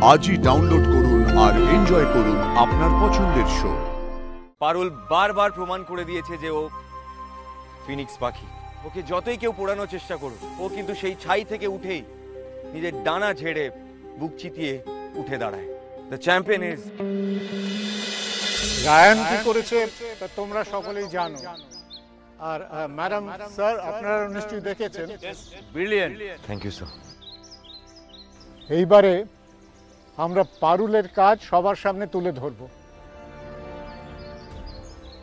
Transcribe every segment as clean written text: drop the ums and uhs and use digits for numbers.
আজই ডাউনলোড করুন আর এনজয় করুন আপনার পছন্দের শো। পারুল বারবার প্রমাণ করে দিয়েছে যে ও ফিনিক্স পাখি। ওকে যতই কেউ পোড়ানোর চেষ্টা করুক, ও কিন্তু সেই ছাই থেকে উঠেই নিজের ডানা ঝেড়ে বুক চিতিয়ে উঠে দাঁড়ায়। দ্য চ্যাম্পিয়ন ইজ রায়ান কি করেছে তা তোমরা সকলেই জানো। আর ম্যাডাম, স্যার, আপনারা নিশ্চয়ই দেখেছেন। ব্রিলিয়ান্ট। Thank you sir. এইবারে আমরা পারুলের কাজ সবার সামনে তুলে ধরব।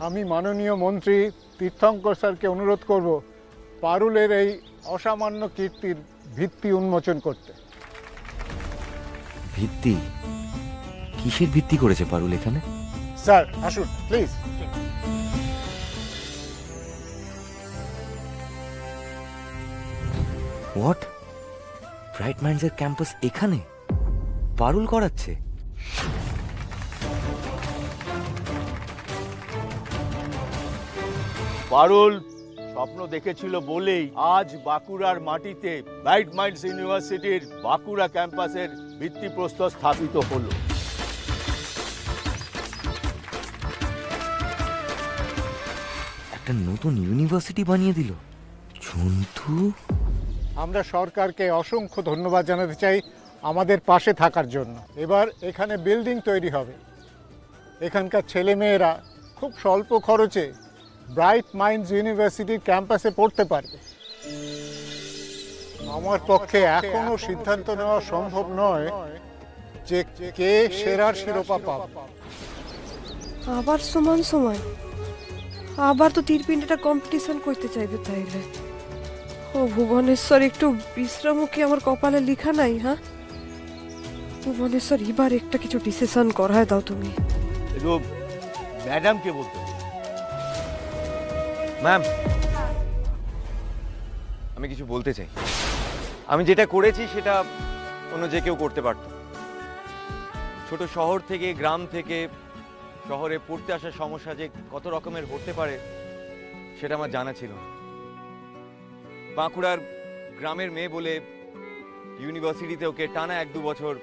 আমি মাননীয় মন্ত্রী তীর্থঙ্কর স্যারকে অনুরোধ করব পারুলের এই অসামান্য কীর্তির ভিত্তি উন্মোচন করতে। ভিত্তি? কিসের ভিত্তি করেছে পারুল এখানে? স্যার আসুন প্লিজ। হোয়াট? ব্রাইট মাইন্ডসের ক্যাম্পাস এখানে পারুল করাচ্ছে? পারুল স্বপ্ন দেখেছিল বলেই আজ বাঁকুড়ার মাটিতে ব্রাইট মাইন্ডস ইউনিভার্সিটির বাঁকুড়া ক্যাম্পাসের ভিত্তিপ্রস্তর স্থাপিত হলো। একটা নতুন ইউনিভার্সিটি বানিয়ে দিল ঝন্টু। আমরা সরকারকে অসংখ্য ধন্যবাদ জানাতে চাই আমাদের পাশে থাকার জন্য। এবার এখানে বিল্ডিং তৈরি হবে। এখানকার ছেলেমেয়েরা খুব স্বল্প খরচে ব্রাইট মাইন্ডস ইউনিভার্সিটির ক্যাম্পাসে পড়তে পারবে। আমার পক্ষে এখনো সিদ্ধান্ত নেওয়া সম্ভব নয় যে কে সেরার শিরোপা পাবে। আবার সমান সময় আবার তো তীরপিণ্ডটা কম্পিটিশন করতে চাইবে তাইলে। ও ভুবনেশ্বর, একটু বিশ্রামও কি আমার কপালে লেখা নাই? হ্যাঁ ভুবনেশ্বর, এবার একটা কিছু ডিসিশন করায় দাও তুমি। ম্যাডামকে বলতে। ম্যাম, আমি কিছু বলতে চাই। আমি যেটা করেছি সেটা অন্য যে কেউ করতে পারত। ছোট শহর থেকে, গ্রাম থেকে শহরে পড়তে আসার সমস্যা যে কত রকমের হতে পারে সেটা আমার জানা ছিল না। বাঁকুড়ার গ্রামের মেয়ে বলে ইউনিভার্সিটিতে ওকে টানা 1-2 বছর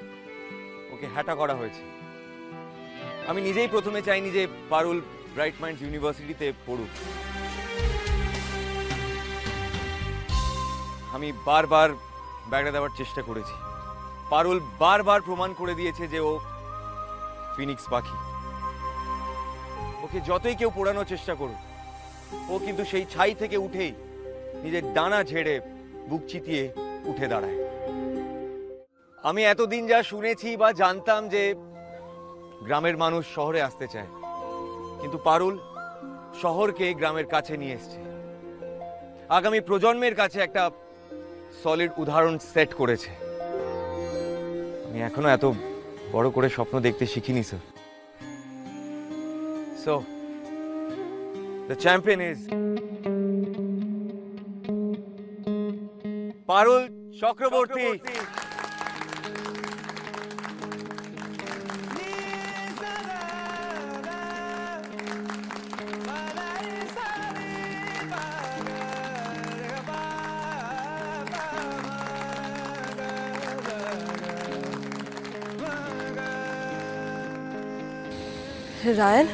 ওকে হ্যাটা করা হয়েছে। আমি নিজেই প্রথমে চাইনি যে পারুল ব্রাইট মাইন্ডস ইউনিভার্সিটিতে পড়ুক। আমি বারবার ব্যাগড়া দেওয়ার চেষ্টা করেছি। পারুল বারবার প্রমাণ করে দিয়েছে যে ও ফিনিক্স পাখি। ওকে যতই কেউ পোড়ানোর চেষ্টা করুক, ও কিন্তু সেই ছাই থেকে উঠেই নিজের ডানা ঝেড়ে বুক চিতিয়ে উঠে দাঁড়ায়। আমি এতদিন যা শুনেছি বা জানতাম যে গ্রামের মানুষ শহরে আসতে চায়, কিন্তু পারুল শহরকে গ্রামের কাছে নিয়ে এসছে। আগামী প্রজন্মের কাছে একটা সলিড উদাহরণ সেট করেছে। আমি এখনো এত বড় করে স্বপ্ন দেখতে শিখিনি sir. So the champion is Parul Chakraborty. Ryan,